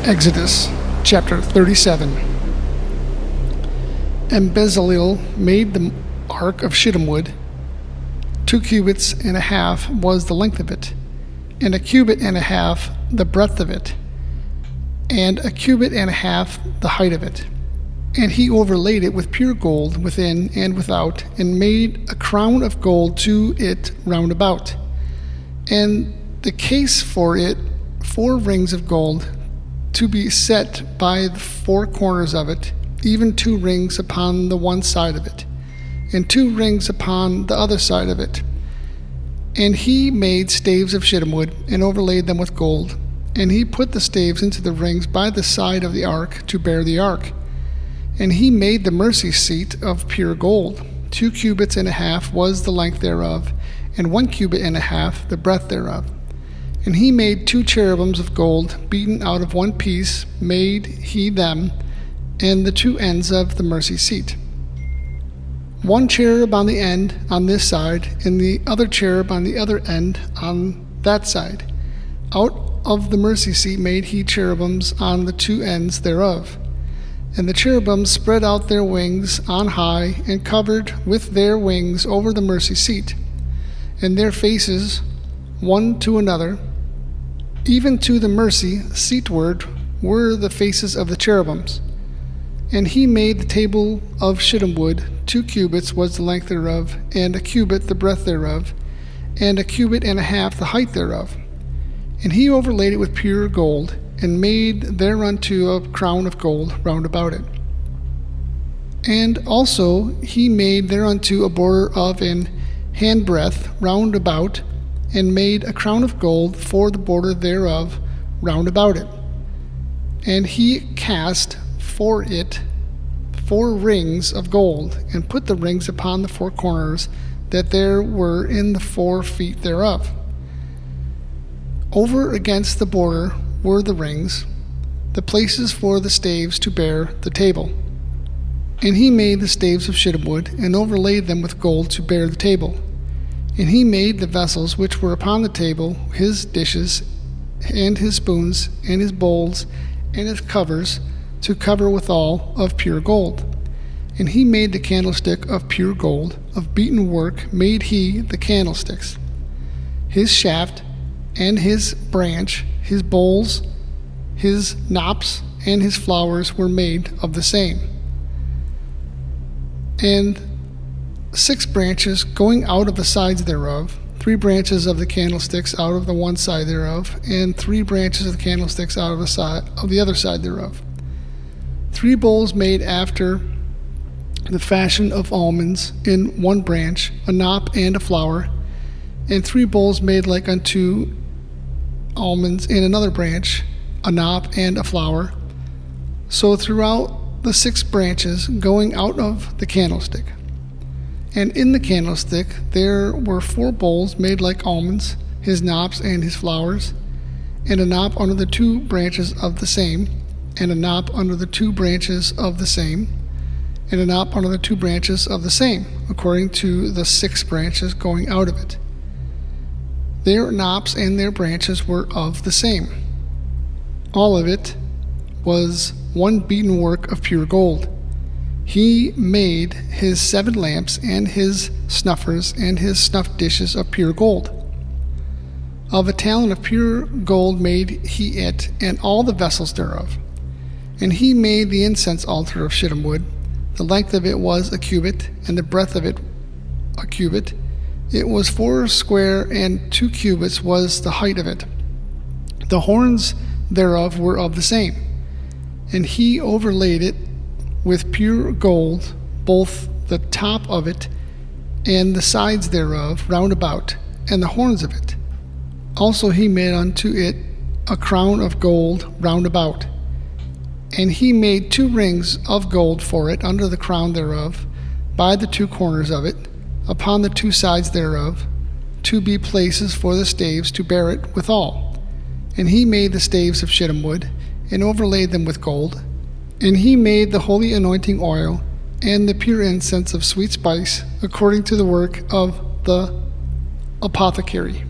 Exodus chapter 37. And Bezaleel made the ark of shittim wood. 2 cubits and a half was the length of it, and 1 cubit and a half the breadth of it, and 1 cubit and a half the height of it. And he overlaid it with pure gold within and without, and made a crown of gold to it round about. And the case for it 4 rings of gold, to be set by the 4 corners of it, even 2 rings upon the one side of it, and 2 rings upon the other side of it. And he made staves of shittim wood, and overlaid them with gold. And he put the staves into the rings by the side of the ark to bear the ark. And he made the mercy seat of pure gold. 2 cubits and a half was the length thereof, and 1 cubit and a half the breadth thereof. And he made 2 cherubims of gold, beaten out of one piece, made he them, and the 2 ends of the mercy seat. 1 cherub on the end on this side, and the other cherub on the other end on that side. Out of the mercy seat made he cherubims on the 2 ends thereof. And the cherubims spread out their wings on high, and covered with their wings over the mercy seat, and their faces one to another. Even to the mercy seatward were the faces of the cherubims. And he made the table of shittim wood. 2 cubits was the length thereof, and 1 cubit the breadth thereof, and 1 cubit and a half the height thereof. And he overlaid it with pure gold, and made thereunto a crown of gold round about it. And also he made thereunto a border of an handbreadth round about, and made a crown of gold for the border thereof round about it. And he cast for it 4 rings of gold, and put the rings upon the 4 corners that there were in the 4 feet thereof. Over against the border were the rings, the places for the staves to bear the table. And he made the staves of shittim wood, and overlaid them with gold to bear the table. And he made the vessels which were upon the table, his dishes, and his spoons, and his bowls, and his covers, to cover withal of pure gold. And he made the candlestick of pure gold, of beaten work made he the candlesticks. His shaft, and his branch, his bowls, his knops, and his flowers were made of the same. And 6 branches going out of the sides thereof, 3 branches of the candlesticks out of the one side thereof, and 3 branches of the candlesticks out of the other side thereof. 3 bowls made after the fashion of almonds in one branch, a knop and a flower, and 3 bowls made like unto almonds in another branch, a knop and a flower. So throughout the 6 branches going out of the candlestick. And in the candlestick there were 4 bowls made like almonds, his knops and his flowers, and a knop under the 2 branches of the same, and a knop under the 2 branches of the same, and a knop under the 2 branches of the same, according to the 6 branches going out of it. Their knops and their branches were of the same. All of it was one beaten work of pure gold. He made his 7 lamps, and his snuffers, and his snuff dishes of pure gold. Of a talent of pure gold made he it, and all the vessels thereof. And he made the incense altar of shittim wood. The length of it was 1 cubit, and the breadth of it 1 cubit. It was 4 square, and 2 cubits was the height of it. The horns thereof were of the same. And he overlaid it with pure gold, both the top of it and the sides thereof round about, and the horns of it. Also he made unto it a crown of gold round about. And he made 2 rings of gold for it under the crown thereof, by the 2 corners of it, upon the 2 sides thereof, to be places for the staves to bear it withal. And he made the staves of shittim wood, and overlaid them with gold. And he made the holy anointing oil, and the pure incense of sweet spice, according to the work of the apothecary.